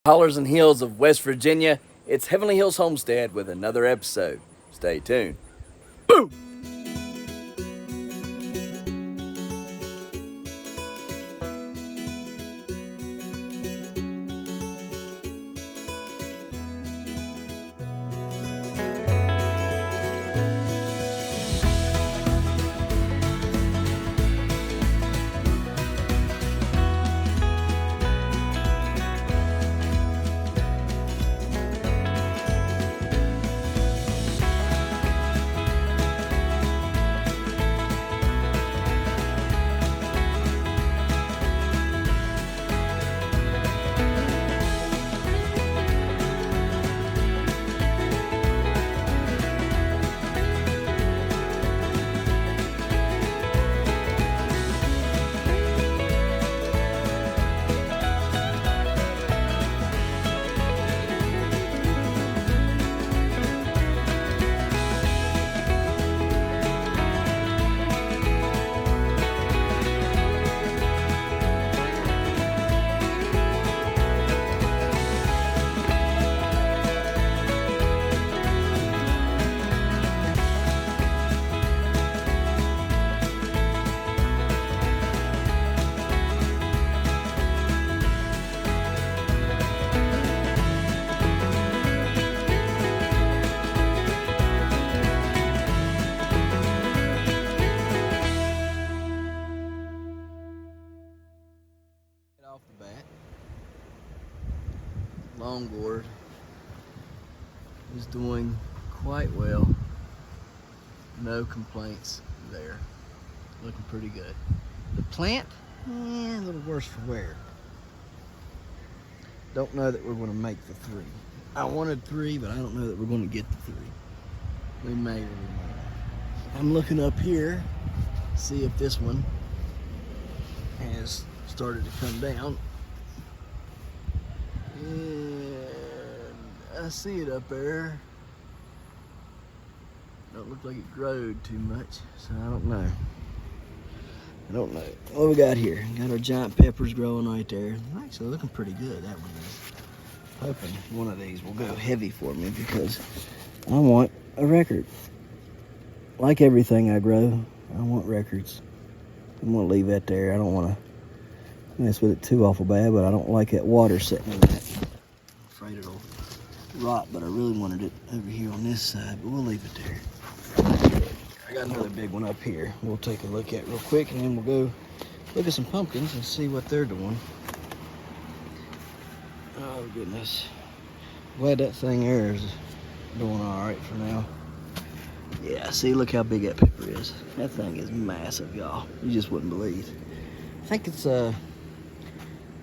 Hollers and hills of West Virginia, it's Heavenly Hills Homestead with another episode. Stay tuned. Boom! Off the bat, longboard is doing quite well. No complaints there. Looking pretty good. The plant, a little worse for wear. Don't know that we're going to make the 3. I wanted 3, but I don't know that we're going to get the 3. We may or we may not. I'm looking up here, see if this one has started to come down, and I see it up there. Don't look like it growed too much, so I don't know. What we got here? Got our giant peppers growing right there. Actually looking pretty good, that one is. Hoping one of these will go heavy for me because I want a record. Like everything I grow, I want records. I'm gonna leave that there. I don't want to mess with it too awful bad, but I don't like that water sitting in that. I'm afraid it'll rot, but I really wanted it over here on this side, but we'll leave it there. I got another big one up here we'll take a look at real quick, and then we'll go look at some pumpkins and see what they're doing. Oh goodness. Glad that thing there is doing all right for now. Yeah, see, look how big that pepper is. That thing is massive, y'all. You just wouldn't believe. I think it's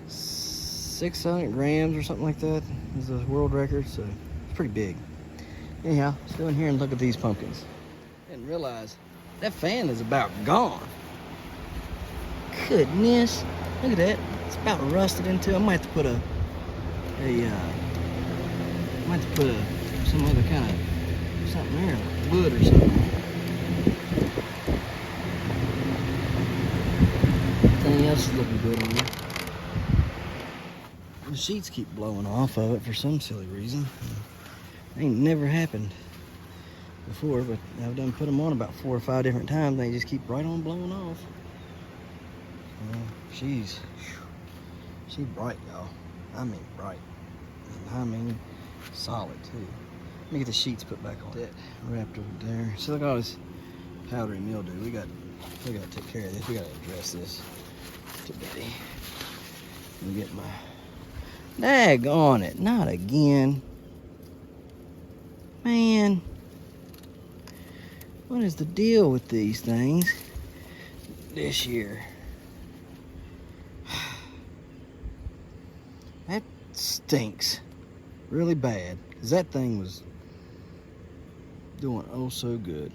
600 grams or something like that is the world record, so it's pretty big. Anyhow, let's go in here and look at these pumpkins. Didn't realize that fan is about gone. Goodness, look at that. It's about rusted into. I might have to put some other kind of something there, like wood or something. Everything else is looking good on it. The sheets keep blowing off of it for some silly reason. Ain't never happened before, but I've done put them on about 4 or 5 different times. They just keep right on blowing off. She's bright, y'all. I mean bright. And I mean solid too. Let me get the sheets put back on. That wrapped over there. See, look at all this powdery mildew. We gotta take care of this. We gotta address this today. Let me get my dag on it. Not again. Man. What is the deal with these things this year? That stinks really bad, because that thing was doing oh so good.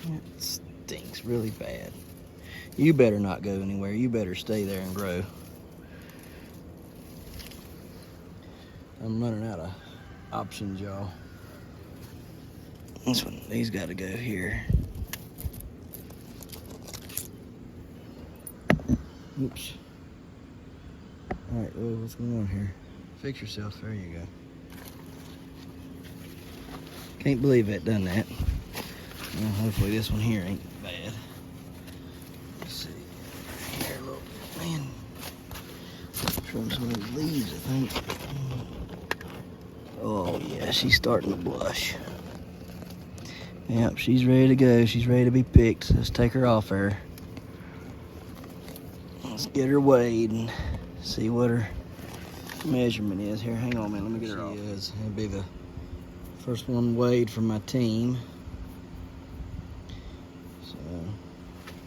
That stinks really bad. You better not go anywhere. You better stay there and grow. I'm running out of options, y'all. This one, these got to go here. Oops. Alright, oh, what's going on here? Fix yourself. There you go. Can't believe it done that. Well, hopefully this one here ain't bad. Let's see. Here, look. Man. Trim some of these leaves, I think. Oh, yeah, she's starting to blush. Yep, she's ready to go. She's ready to be picked. Let's take her off there. Let's get her weighed and see what her measurement is. Here, hang on, man. Let me get her off. It'll be the first one weighed for my team. So,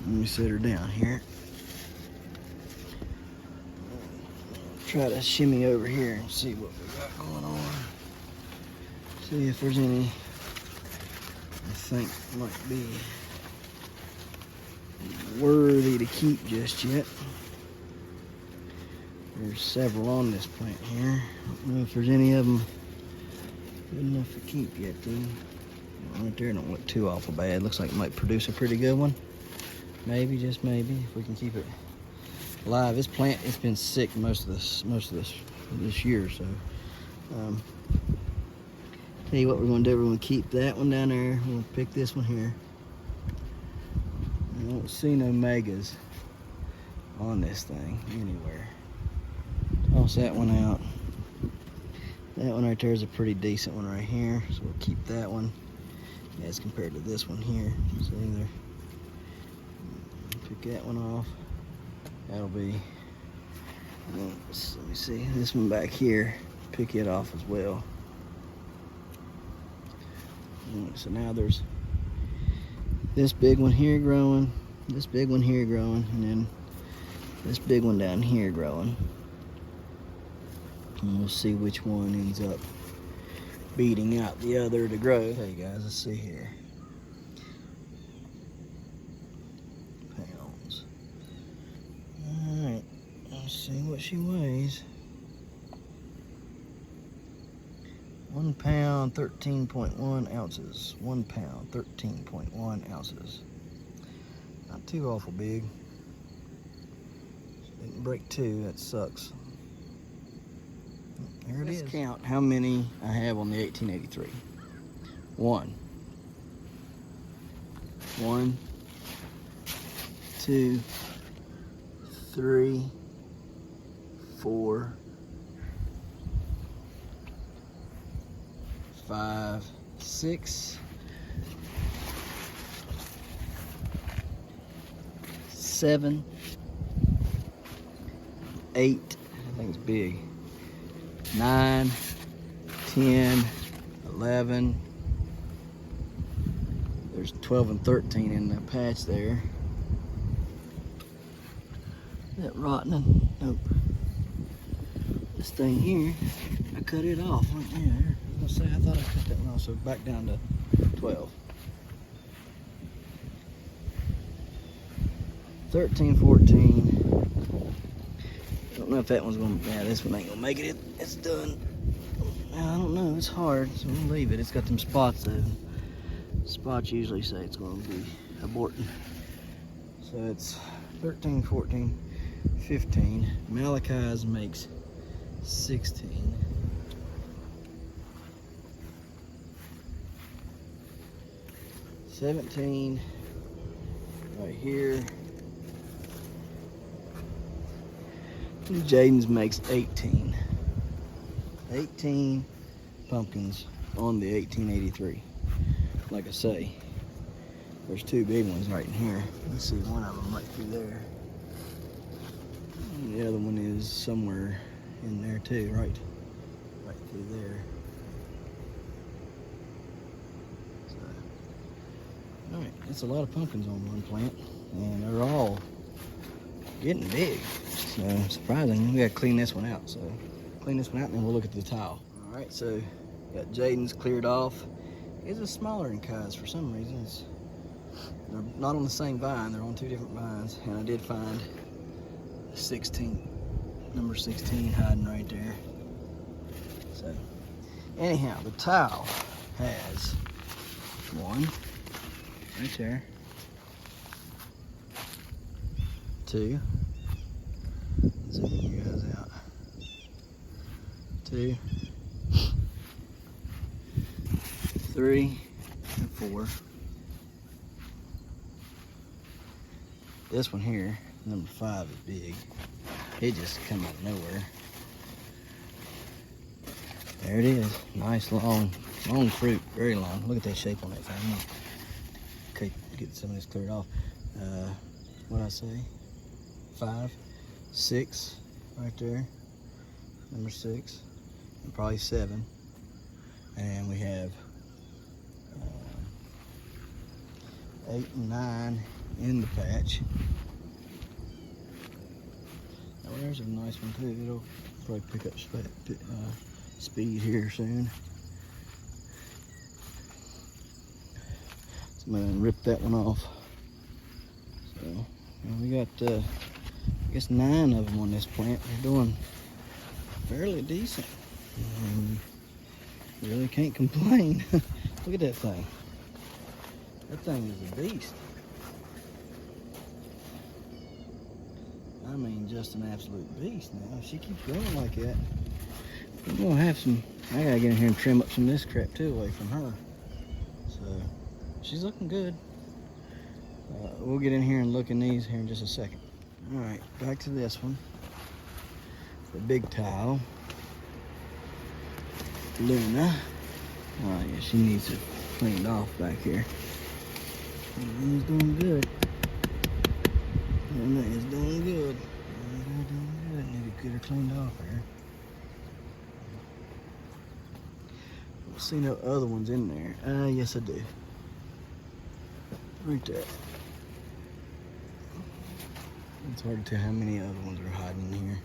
let me set her down here. Try to shimmy over here and see what we got going on. See if there's any I think might be worthy to keep just yet. There's several on this plant here. I don't know if there's any of them good enough to keep yet, though. Right there don't look too awful bad. Looks like it might produce a pretty good one. Maybe, just maybe, if we can keep it alive. This plant, it's been sick most of this year, so. Tell you what we're gonna do. We're gonna keep that one down there. We're gonna pick this one here. I don't see no megas on this thing anywhere. Toss that one out. That one right there is a pretty decent one right here, so we'll keep that one as compared to this one here. So there. Pick that one off. That'll be. Let me see this one back here. Pick it off as well. So now there's this big one here growing, this big one here growing, and then this big one down here growing. And we'll see which one ends up beating out the other to grow. Okay guys, let's see here. Pounds. Alright, let's see what she weighs. 1 pound, 13.1 ounces. 1 pound, 13.1 ounces. Not too awful big. Didn't break 2, that sucks. There it is. Let's count how many I have on the 1883. 1. 1, 2, 3, 4, 5, 6, 7, 8, I think it's big, 9, 10, 11, there's 12 and 13 in the patch there. Is that rotting? Nope. This thing here, I cut it off right there. I thought I cut that one off, so back down to 12. 13, 14. I don't know if that one's gonna, yeah, this one ain't gonna make it. It's done. I don't know, it's hard, so we'll leave it. It's got them spots though. Spots usually say it's gonna be aborting. So it's 13, 14, 15. Malachi's makes 16. 17 right here. Jaden's makes 18. 18 pumpkins on the 1883. Like I say, there's 2 big ones right in here. Let's see one of them right through there. And the other one is somewhere in there too, right through there. Alright, that's a lot of pumpkins on one plant, and they're all getting big. So, surprising, we gotta clean this one out. So, clean this one out and then we'll look at the tile. Alright, so, got Jaden's cleared off. It's a smaller than Kai's for some reason. They're not on the same vine, they're on 2 different vines. And I did find 16, number 16 hiding right there. So, anyhow, the tile has 1, right there. 2. Zoom you guys out. 2, 3, and 4. This one here, number 5, is big. It just come out of nowhere. There it is. Nice long fruit, very long. Look at that shape on that thing. Okay, get some of this cleared off. What did I say? 5, 6, right there. Number 6, and probably 7. And we have 8 and 9 in the patch. Now there's a nice one too. It'll probably pick up speed here soon. So I'm gonna rip that one off. So we got I guess 9 of them on this plant. They're doing fairly decent. Really can't complain. Look at that thing. That thing is a beast. I mean, just an absolute beast now. If she keeps growing like that, we're gonna have some. I gotta get in here and trim up some of this crap too away from her. So she's looking good. We'll get in here and look in these here in just a second. All right, back to this one. The big tile. Luna. Oh yeah, she needs it cleaned off back here. Luna's doing good. Luna is doing good. Need to get her cleaned off here. I don't see no other ones in there. Yes I do. Right there. It's hard to tell how many other ones are hiding in here.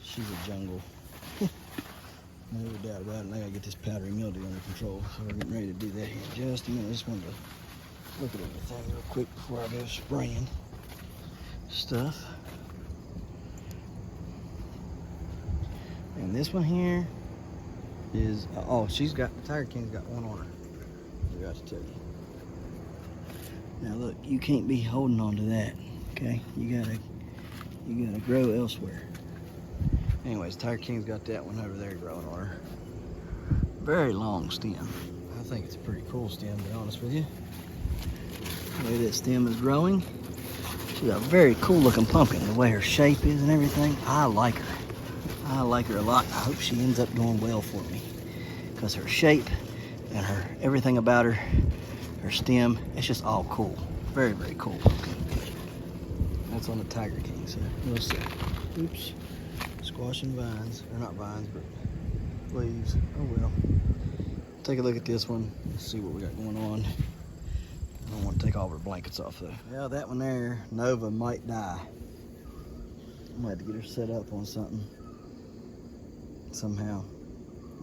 She's a jungle. No doubt about it. And I gotta get this powdery mildew under control. So we're getting ready to do that here in just a minute. I just wanted to look at everything real quick before I go spraying stuff. And this one here is, oh, she's got, the Tiger King's got one on her. I forgot to tell you. Now look, you can't be holding on to that, okay? You gotta grow elsewhere. Anyways, Tiger King's got that one over there growing on her. Very long stem. I think it's a pretty cool stem, to be honest with you. The way that stem is growing. She's a very cool looking pumpkin, the way her shape is and everything. I like her. I like her a lot. I hope she ends up doing well for me. Because her shape and her everything about her, her stem, it's just all cool. Very, very cool pumpkin. That's on the Tiger King, so we'll see. Oops. Squash and vines, or not vines, but leaves. Oh well. Take a look at this one. Let's see what we got going on. I don't want to take all of her blankets off though. Yeah, that one there, Nova, might die. I might have to get her set up on something somehow.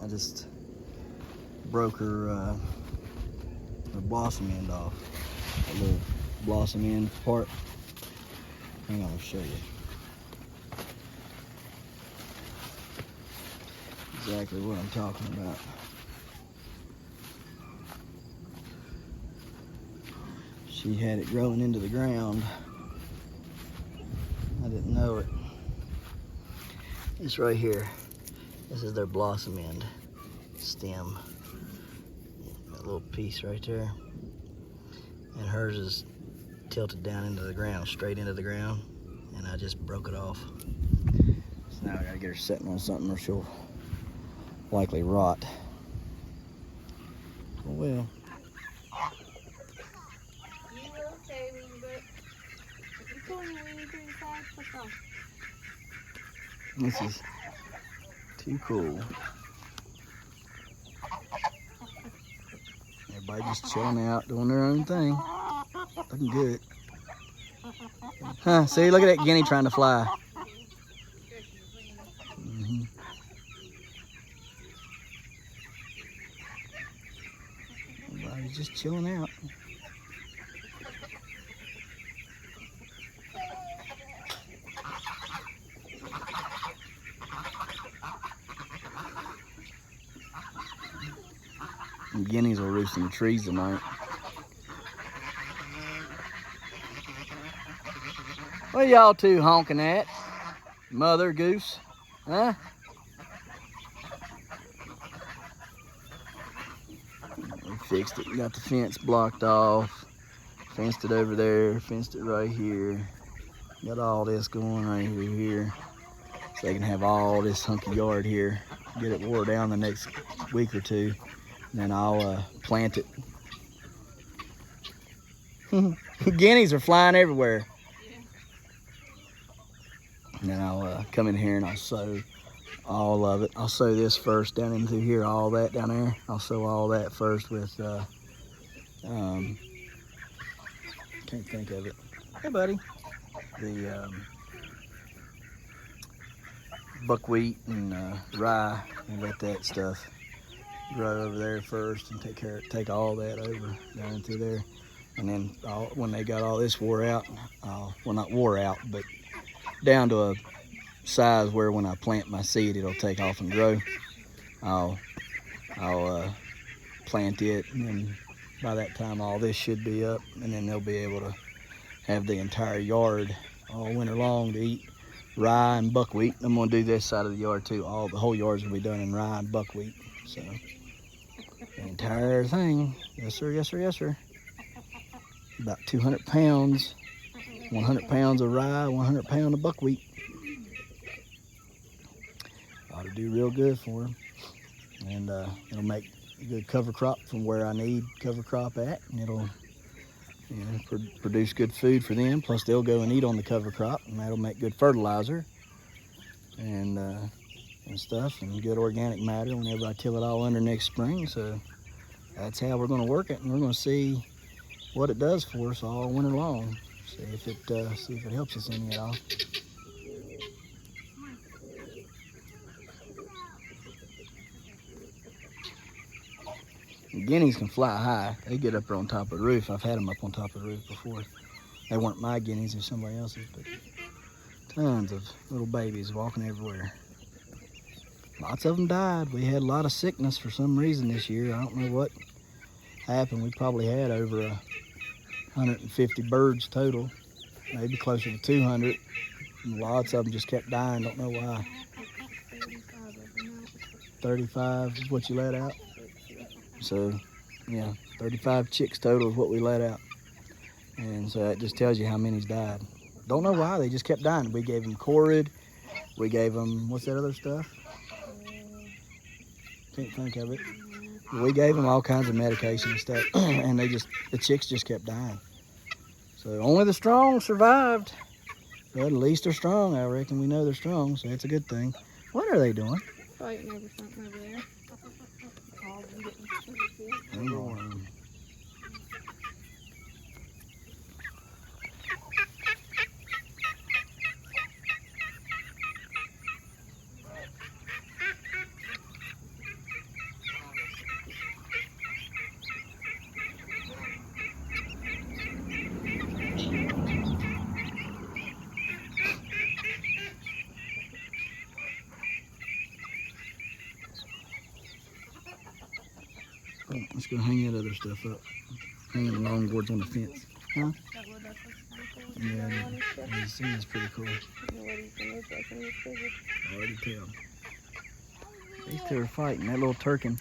I just broke her blossom end off. That little blossom end part. Hang on, I'll show you. Exactly what I'm talking about. She had it growing into the ground. I didn't know it. It's right here. This is their blossom end stem. That little piece right there. And hers is tilted down into the ground, straight into the ground. And I just broke it off. So now I gotta get her setting on something or she'll likely rot. Oh well. You will say but if you told me we need to inside, what's wrong? This is too cool. Everybody just chilling out, doing their own thing. Looking good. Huh, see, look at that guinea trying to fly. Mm-hmm. Everybody's just chilling out. And guineas will roost in the trees tonight. What are y'all two honking at? Mother goose? Huh? fixed it. Got the fence blocked off. Fenced it over there. Fenced it right here. Got all this going right here. So they can have all this hunky yard here. Get it wore down the next week or two. And then I'll plant it. Guineas are flying everywhere. And then I'll come in here and I'll sow all of it. I'll sow this first down into here, all that down there. I'll sow all that first with, can't think of it. Hey, buddy. The buckwheat and rye, and let that stuff grow over there first, and take all that over down into there. And then when they got all this wore out, well, not wore out, but down to a size where when I plant my seed, it'll take off and grow. I'll plant it, and then by that time, all this should be up, and then they'll be able to have the entire yard all winter long to eat rye and buckwheat. I'm gonna do this side of the yard too. The whole yard's gonna be done in rye and buckwheat. So the entire thing, yes sir, yes sir, yes sir. About 200 pounds, 100 pounds of rye, 100 pounds of buckwheat. Ought to do real good for them, and it'll make a good cover crop from where I need cover crop at, and it'll produce good food for them. Plus they'll go and eat on the cover crop, and that'll make good fertilizer and stuff, and good organic matter whenever I till it all under next spring. So that's how we're going to work it, and we're going to see what it does for us all winter long. See if it helps us any at all. Guineas can fly high. They get up there on top of the roof. I've had them up on top of the roof before. They weren't my guineas, they're somebody else's, but tons of little babies walking everywhere. Lots of them died. We had a lot of sickness for some reason this year. I don't know what happened. We probably had over 150 birds total, maybe closer to 200. And lots of them just kept dying, don't know why. 35 is what you let out? So, yeah, 35 chicks total is what we let out. And so that just tells you how many's died. Don't know why, they just kept dying. We gave them Corid. We gave them, what's that other stuff? Can't think of it. We gave them all kinds of medication and stuff, and the chicks just kept dying. So only the strong survived. But at least they're strong, I reckon. We know they're strong, so that's a good thing. What are they doing? Fighting over something over there. Let's go hang that other stuff up. Hanging the longboards on the fence. Huh? Yeah, the scene's pretty cool. I already tell. These two are fighting. That little turkin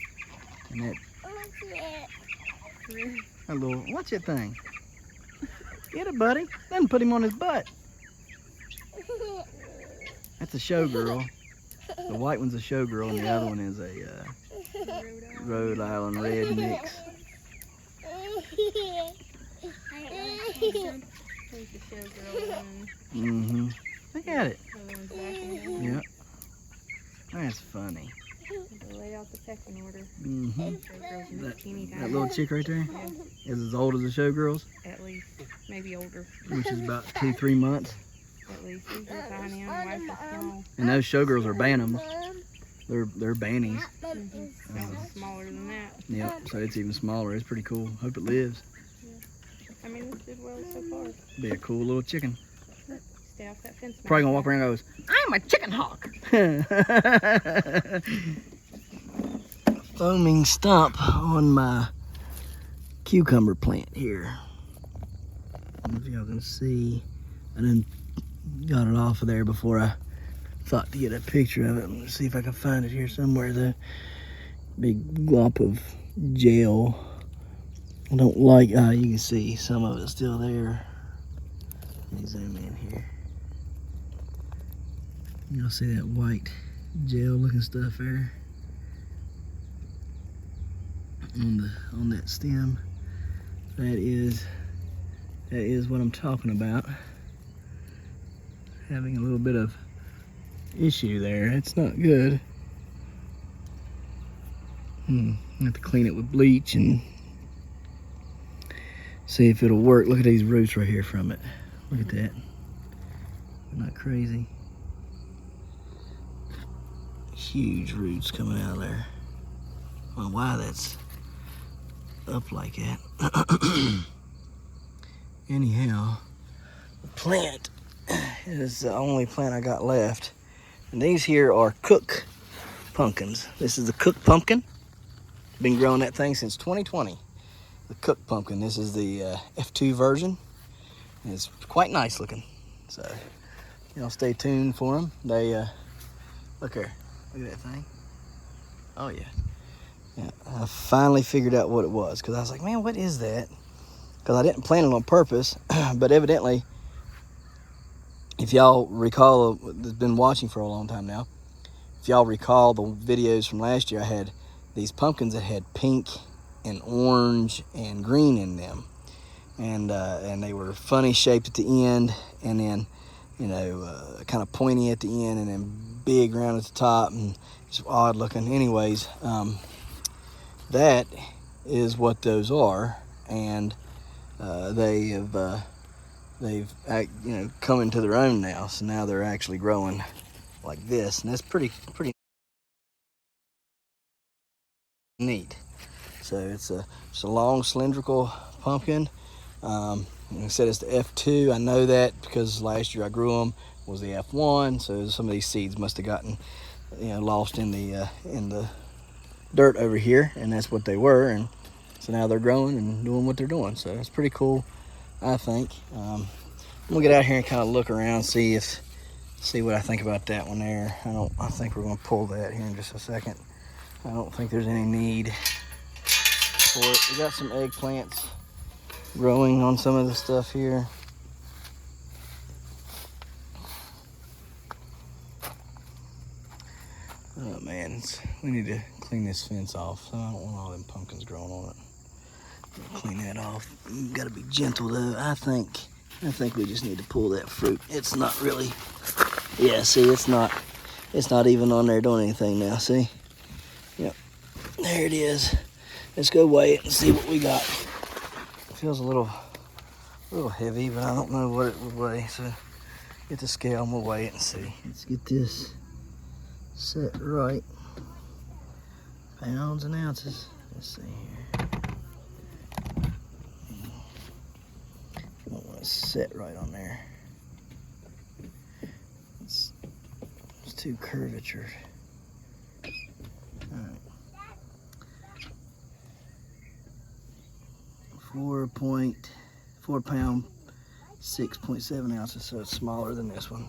and that little, what's that thing? Get it, buddy. Then put him on his butt. That's a showgirl. The white one's a showgirl, and the other one is a Rhode Island red mix. Mm-hmm. Look at it. Yep. That's funny. Lay out the pecking order. Mm-hmm. That little chick right there? Yeah. Is as old as the showgirls? At least. Maybe older. Which is about 2-3 months. At least. These are tiny. Wife is small. And those showgirls are bantams. They're bannies. Smaller than that. Yep, so it's even smaller. It's pretty cool. Hope it lives. Yeah. I mean, this did well so far. Be a cool little chicken. Stay off that fence. Probably gonna walk around and goes, I'm a chicken hawk. Foaming stump on my cucumber plant here. I don't know if y'all can see. I done got it off of there before I thought to get a picture of it. Let's see if I can find it here somewhere. The big glop of gel I don't like, you can see some of it still there. Let me zoom in here. You'll see that white gel looking stuff there on that stem. That is what I'm talking about. Having a little bit of issue there. It's not good. I have to clean it with bleach and see if it'll work. Look at these roots right here from it. Look at that. They're not crazy. Huge roots coming out of there. I don't know why that's up like that. Anyhow, the plant is the only plant I got left. And these here are cook pumpkins. This is the cook pumpkin. Been growing that thing since 2020. The cook pumpkin. This is the F2 version. And it's quite nice looking. So, stay tuned for them. They, look here. Look at that thing. Oh yeah. I finally figured out what it was, because I was like, man, what is that? Because I didn't plant it on purpose, but evidently, if y'all recall, that's been watching for a long time now, if y'all recall the videos from last year, I had these pumpkins that had pink and orange and green in them, and they were funny shaped at the end, and then kind of pointy at the end, and then big round at the top, and just odd looking. Anyways, that is what those are, and they've come into their own now. So now they're actually growing like this, and that's pretty neat. So it's a long cylindrical pumpkin. Like I said, it's the F2. I know that because last year I grew them was the F1. So some of these seeds must have gotten lost in the dirt over here, and that's what they were. And so now they're growing and doing what they're doing. So it's pretty cool, I think. I'm gonna get out here and kind of look around, see what I think about that one there. I think we're gonna pull that here in just a second. I don't think there's any need for it. We got some eggplants growing on some of the stuff here. Oh man, we need to clean this fence off. So I don't want all them pumpkins growing on it. Clean that off. You gotta be gentle though. I think we just need to pull that fruit. It's not really. Yeah, see, it's not even on there doing anything now. See? Yep. There it is. Let's go weigh it and see what we got. It feels a little heavy, but I don't know what it would weigh. So get the scale and we'll weigh it and see. Let's get this set right. Pounds and ounces. Let's see here. I don't want to set right on there. It's too curvature. All right. 4 pound, 6.7 ounces. So it's smaller than this one.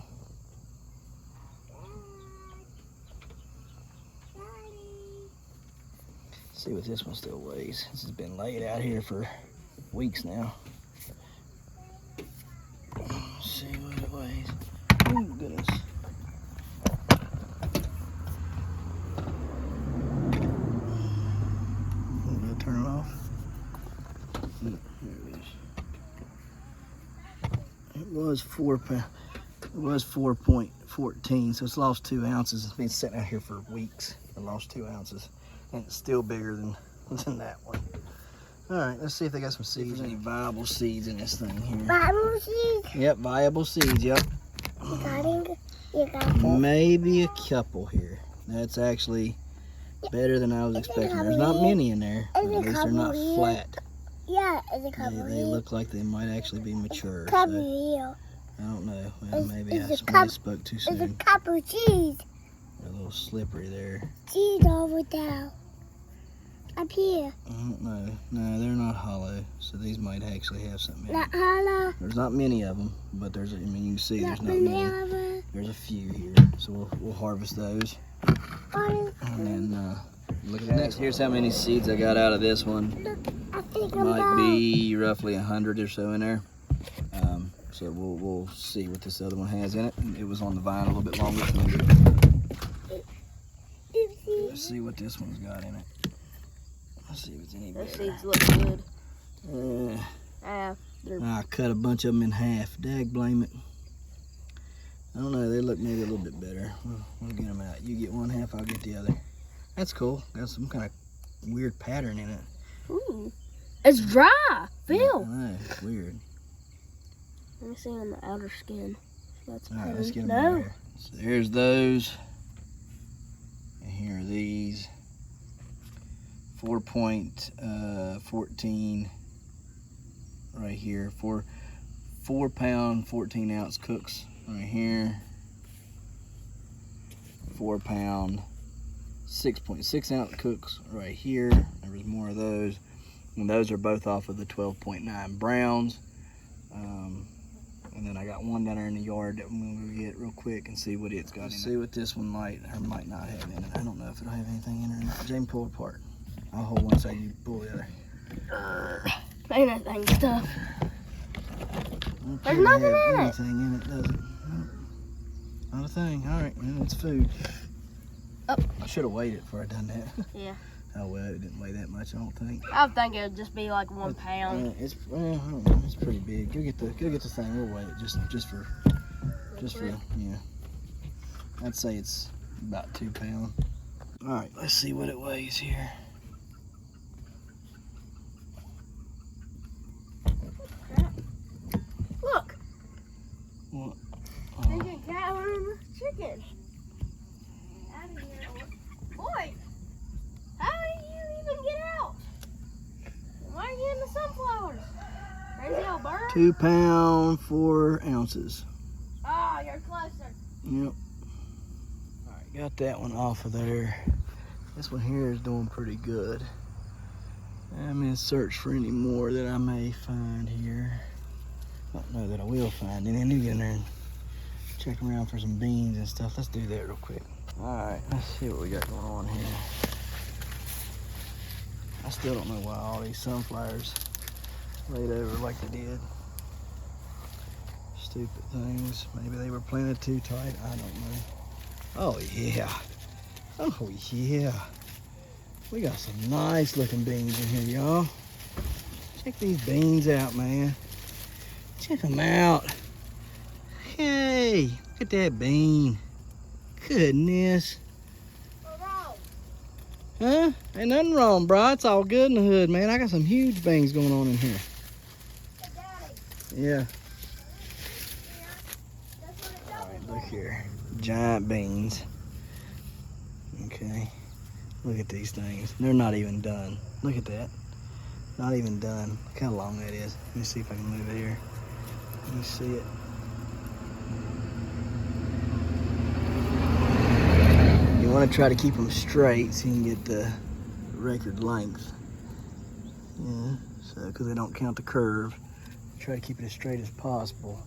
See what this one still weighs. This has been laid out here for weeks now. Let's see what it weighs. Oh goodness. I'm gonna turn it off. There it is. It was 4 pounds. It was 4.14, so it's lost 2 ounces. It's been sitting out here for weeks. It lost 2 ounces. And it's still bigger than that one. All right, let's see if they got some seeds. Any viable seeds in this thing here? Viable seeds? Yep, viable seeds, yep. You got them? Maybe a couple here. That's actually better than I was expecting. There's not many in there, but at least they're not flat. Yeah, it's a couple. They look like they might actually be mature. So Couple. I don't know. Well, maybe I spoke too soon. It's a couple cheese. They're a little slippery there. Cheese over there. Up here. I don't know. No, they're not hollow, so these might actually have something in Not them. hollow. There's not many of them, but you can see there's not many. There's a few here, so we'll harvest those. And then Look at the next. Here's how many seeds I got out of this one. I think I'm Might done. be roughly 100 or so in there. So we'll see what this other one has in it. It was on the vine a little bit longer. Oopsie. Let's see what this one's got in it. Let's see if it's any Those better. seeds look good. I cut a bunch of them in half. Dag blame it. I don't know. They look maybe a little bit better. We'll get them out. You get one half, I'll get the other. That's cool. Got some kind of weird pattern in it. Ooh. It's dry. Feel. I know. It's weird. Let me see on the outer skin. That's All right, let's get them no. out here. So there's those. And here are these. 4.14 right here. 4 pound, 14 ounce cooks right here. 4 pound, 6.6 ounce cooks right here. There was more of those. And those are both off of the 12.9 browns. And then I got one down there in the yard that I'm gonna get real quick and see what it's got in it. See what this one might or might not have in it. I don't know if it'll have anything in it or not. Jamie, pull it apart. I'll hold one side, you pull the other. Ain't that thing stuff. Don't There's appear to nothing have in it. anything in it, does it? Nope. Not a thing. All right, well, it's food. Oh. I should have weighed it before I done that. Yeah. Oh well, it didn't weigh that much, I don't think. I would think it would just be like 1 pound. It's I don't know, it's pretty big. Go get the thing. We'll weigh it just for yeah. I'd say it's about 2 pounds. All right, let's see what it weighs here. Look. What? Thinking cat room chicken. Out of here. Boy, how did you even get out? Why are you in the sunflowers? Crazy old bird. 2 pounds 4 ounces. Oh, you're closer. Yep. All right, got that one off of there. This one here is doing pretty good. I'm in search for any more that I may find here. I don't know that I will find any. I need to get in there and check around for some beans and stuff. Let's do that real quick. All right, let's see what we got going on here. I still don't know why all these sunflowers laid over like they did. Stupid things. Maybe they were planted too tight. I don't know. Oh yeah. Oh yeah. We got some nice looking beans in here, y'all. Check these beans out, man. Check them out. Hey, look at that bean. Goodness. Huh? Ain't nothing wrong, bro. It's all good in the hood, man. I got some huge beans going on in here. Yeah. All right, look here. Giant beans. Okay. Look at these things. They're not even done. Look at that. Not even done. Look how long that is. Let me see if I can move it here. Let me see it. You want to try to keep them straight so you can get the record length. Yeah, so because they don't count the curve. Try to keep it as straight as possible.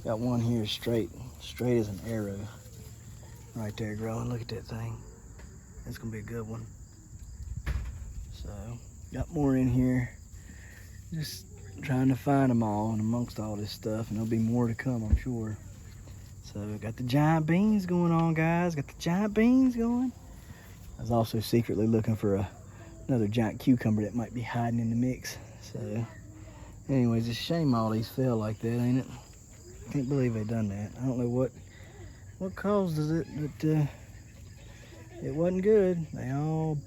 Got one here straight as an arrow. Right there growing. Look at that thing. That's gonna be a good one. So, got more in here. Just trying to find them all and amongst all this stuff, and there'll be more to come, I'm sure. So, got the giant beans going on, guys. Got the giant beans going. I was also secretly looking for another giant cucumber that might be hiding in the mix. So, anyways, it's a shame all these fell like that, ain't it? Can't believe they done that. I don't know what causes it, but it wasn't good. They all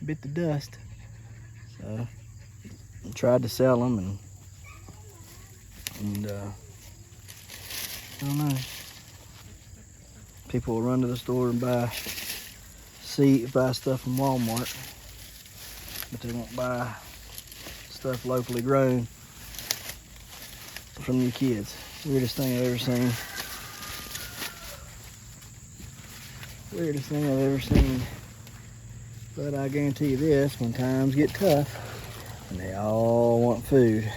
bit the dust. So I tried to sell them and I don't know. People will run to the store and buy stuff from Walmart, but they won't buy stuff locally grown from your kids. Weirdest thing I've ever seen. Weirdest thing I've ever seen. But I guarantee you this, when times get tough and they all want food.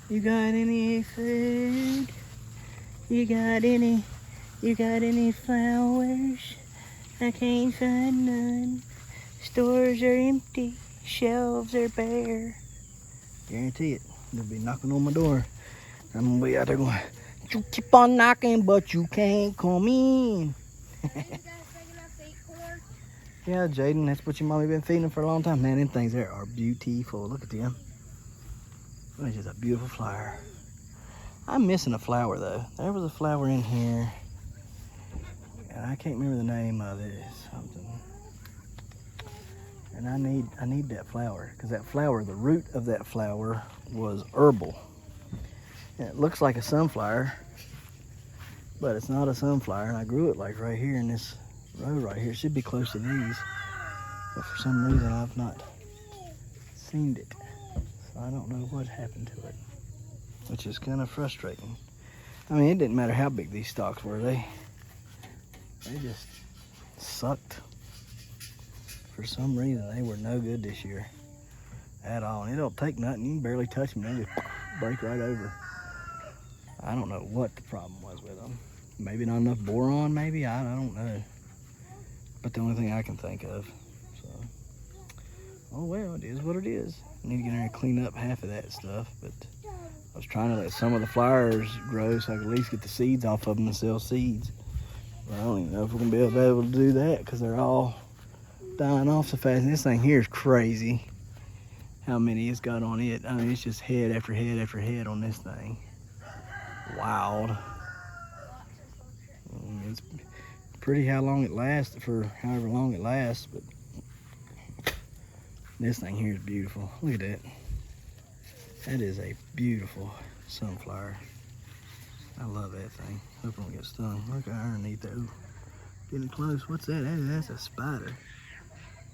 You got any food? You got any flowers? I can't find none. Stores are empty, shelves are bare. Guarantee it. They'll be knocking on my door. I'm gonna be out there going, you keep on knocking, but you can't come in. Yeah, Jaden, that's what your mommy been feeding them for a long time. Man, them things there are beautiful. Look at them. It's just a beautiful flower. I'm missing a flower though. There was a flower in here, and I can't remember the name of it. It's something. And I need that flower, because that flower, the root of that flower was herbal. And it looks like a sunflower, but it's not a sunflower. And I grew it like right here in this row right here. It should be close to these, but for some reason I've not seen it. So I don't know what happened to it, which is kind of frustrating. I mean, it didn't matter how big these stalks were. They just sucked. For some reason, they were no good this year at all. And it don't take nothing. You can barely touch them. They just break right over. I don't know what the problem was with them. Maybe not enough boron, maybe? I don't know. But the only thing I can think of. So, oh well, it is what it is. I need to get in there and clean up half of that stuff. But I was trying to let some of the flowers grow so I could at least get the seeds off of them and sell seeds. But I don't even know if we're going to be able to do that, because they're all dying off so fast. And this thing here is crazy how many it's got on it. I mean, it's just head after head after head on this thing. Wild. It's pretty how long it lasts, for however long it lasts, but this thing here is beautiful. Look at that. That is a beautiful sunflower. I love that thing. Hope I don't get stung. Look underneath there. Ooh, getting close. What's that? That's a spider.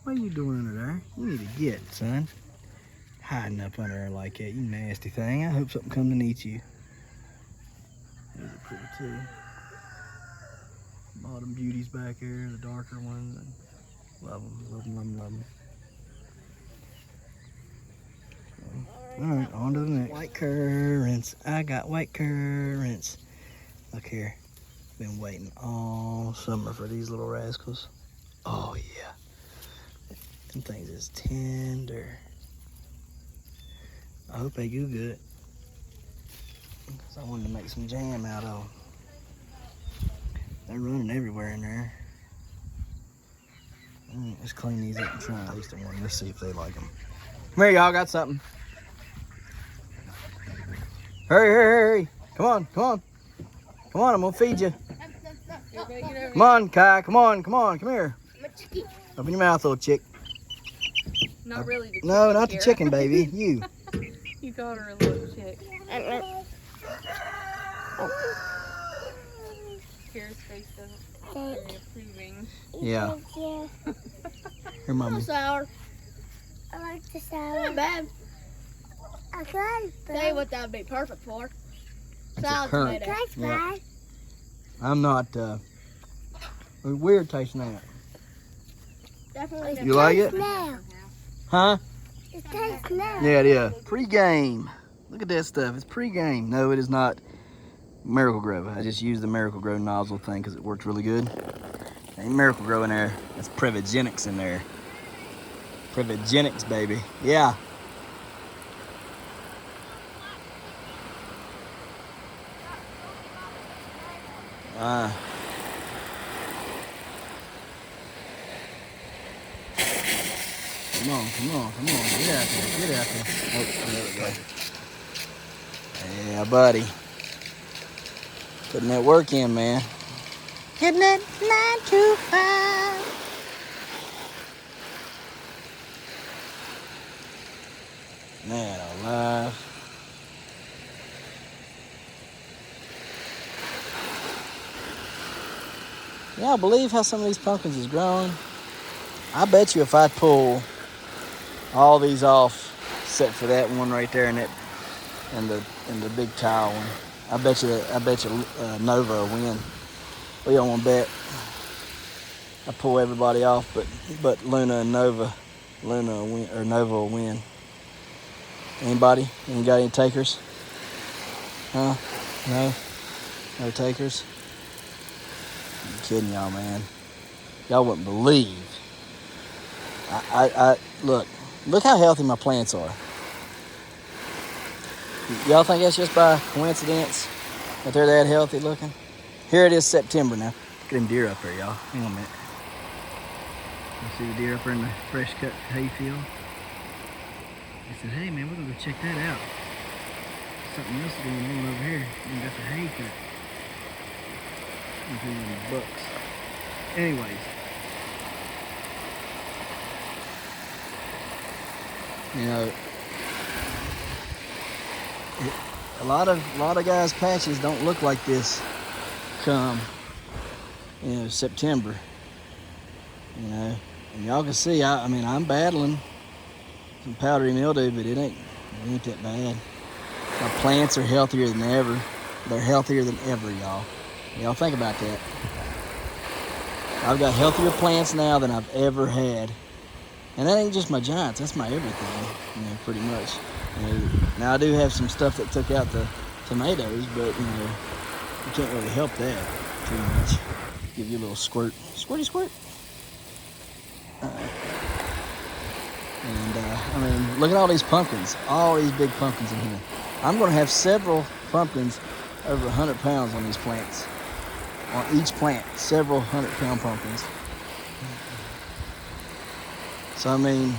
What are you doing under there? You need to get, son. Hiding up under there like that, you nasty thing. I hope something comes and eats you. These are pretty too. Bottom beauties back here, the darker ones. And love them, love them, love them, love them. All right, on to the next. White currants. I got white currants. Look here. Been waiting all summer for these little rascals. Oh yeah. Them things is tender. I hope they do good, because I wanted to make some jam out of them. They're running everywhere in there. Let's clean these up and try at least one. Let's see if they like them. Come here, y'all. Got something. Hurry, hurry, hurry. Come on, come on. Come on, I'm going to feed you. Come on, Kai. Come on, come on. Come here. Open your mouth, little chick. Not really the chicken. No, not here. the chicken, baby. You. You called her a little chick. Kara's face doesn't look very approving. Yeah. Here, mommy. Sour. I like the sour. Not bad. I like Tell you what that would be perfect for. It's a Salad currant. tomato. That's Yeah. bad. I'm not, weird tasting that. Definitely. You like it? Now. Huh? It tastes now. Yeah, it is. Pre-game. Look at that stuff. It's pre-game. No, it is not Miracle Grow. I just used the Miracle Grow nozzle thing because it worked really good. Ain't Miracle Grow in there. That's Previgenics in there. Previgenics, baby. Yeah. Come on, come on, come on. Get out there, get out there. Oh, there we go. Yeah, buddy. Putting that work in, man. Getting that 9 to 5. Man alive. Y'all believe how some of these pumpkins is growing? I bet you if I pull all these off, except for that one right there and that and the big tile one, I bet you Nova will win. What y'all want to bet? I pull everybody off, but Luna and Nova, Luna will win, or Nova will win. Anybody? Ain't got any takers? Huh? No? No takers? I'm kidding y'all, man. Y'all wouldn't believe Look how healthy my plants are. Y'all think that's just by coincidence that they're that healthy looking? Here it is September now. Look at them deer up there, y'all. Hang on a minute. You see the deer up there in the fresh cut hay field? I said, hey man, we're gonna go check that out. Something else is going on over here. We got the hay cut. Including the bucks. Anyways. You know, a lot of guys' patches don't look like this come, September. And y'all can see, I mean, I'm battling some powdery mildew, but it ain't that bad. My plants are healthier than ever. They're healthier than ever, y'all. Y'all think about that. I've got healthier plants now than I've ever had. And that ain't just my giants, that's my everything, pretty much. Now I do have some stuff that took out the tomatoes, but you can't really help that too much. Give you a little squirt. Squirty squirt. I mean, look at all these pumpkins, all these big pumpkins in here. I'm gonna have several pumpkins over 100 pounds on these plants. On each plant, several 100-pound pumpkins. So I mean,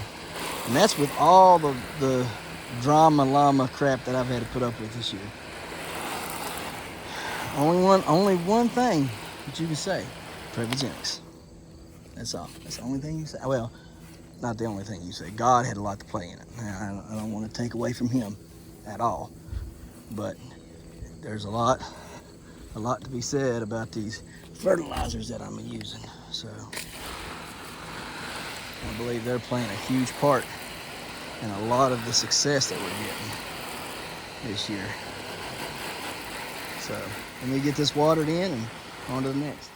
and that's with all the drama llama crap that I've had to put up with this year. Only one thing that you can say, Prevogenics. That's all. That's the only thing you say. Well, not the only thing you say. God had a lot to play in it. I don't want to take away from him at all. But there's a lot to be said about these fertilizers that I'm using. So I believe they're playing a huge part in a lot of the success that we're getting this year. So let me get this watered in and on to the next.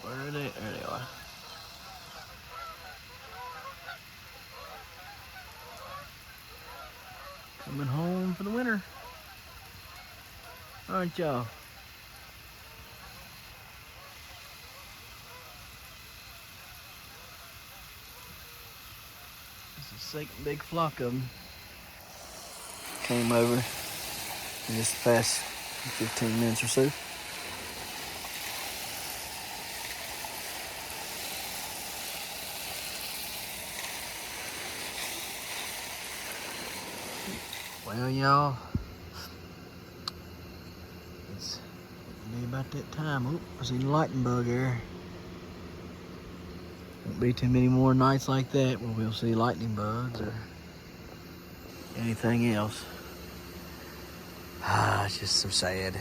Where are they? There they are. Coming home for the winter. Aren't y'all? This is the second big flock of them. Came over in just the past 15 minutes or so. Well, y'all, it's be about that time. Oh, I see the lightning bug there. Won't be too many more nights like that where we'll see lightning bugs or anything else. It's just so sad.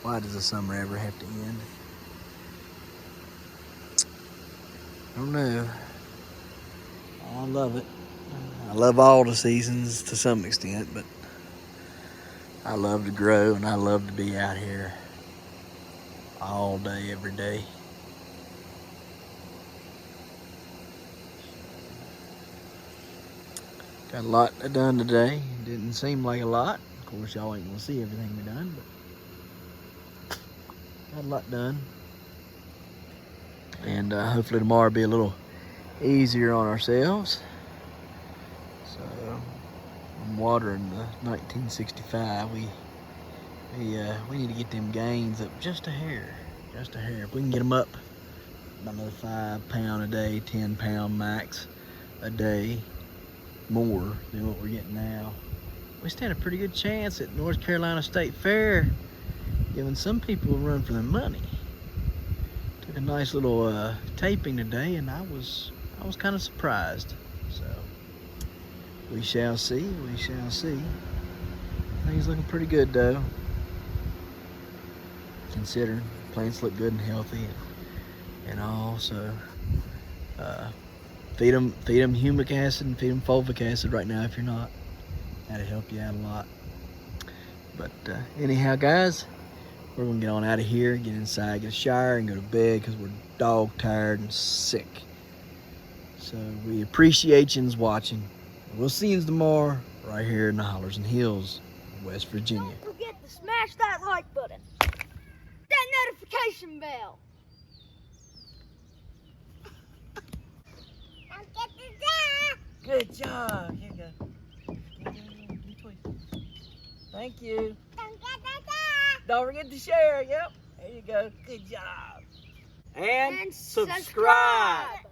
Why does the summer ever have to end? I don't know. I love it. I love all the seasons to some extent, but I love to grow and I love to be out here all day, every day. Got a lot done today. Didn't seem like a lot. Of course, y'all ain't gonna see everything we done, but got a lot done. And hopefully tomorrow will be a little easier on ourselves. So I'm watering the 1965. We need to get them gains up just a hair. If we can get them up about another 5 pound a day, 10 pound max a day more than what we're getting now, we stand a pretty good chance at North Carolina State Fair, giving some people a run for their money. Took a nice little taping today, and I was kind of surprised. So we shall see. Things looking pretty good though, considering plants look good and healthy and all. So feed them humic acid and feed them fulvic acid right now if you're not. That'll help you out a lot. But anyhow, guys, we're gonna get on out of here, get inside, get a shower, and go to bed because we're dog tired and sick. So we appreciate yous watching. We'll see yous tomorrow right here in the Hollers and Hills, West Virginia. Don't forget to smash that like button, that notification bell. Good job. Here you go. Thank you. Don't forget to share. Yep. There you go. Good job. And subscribe.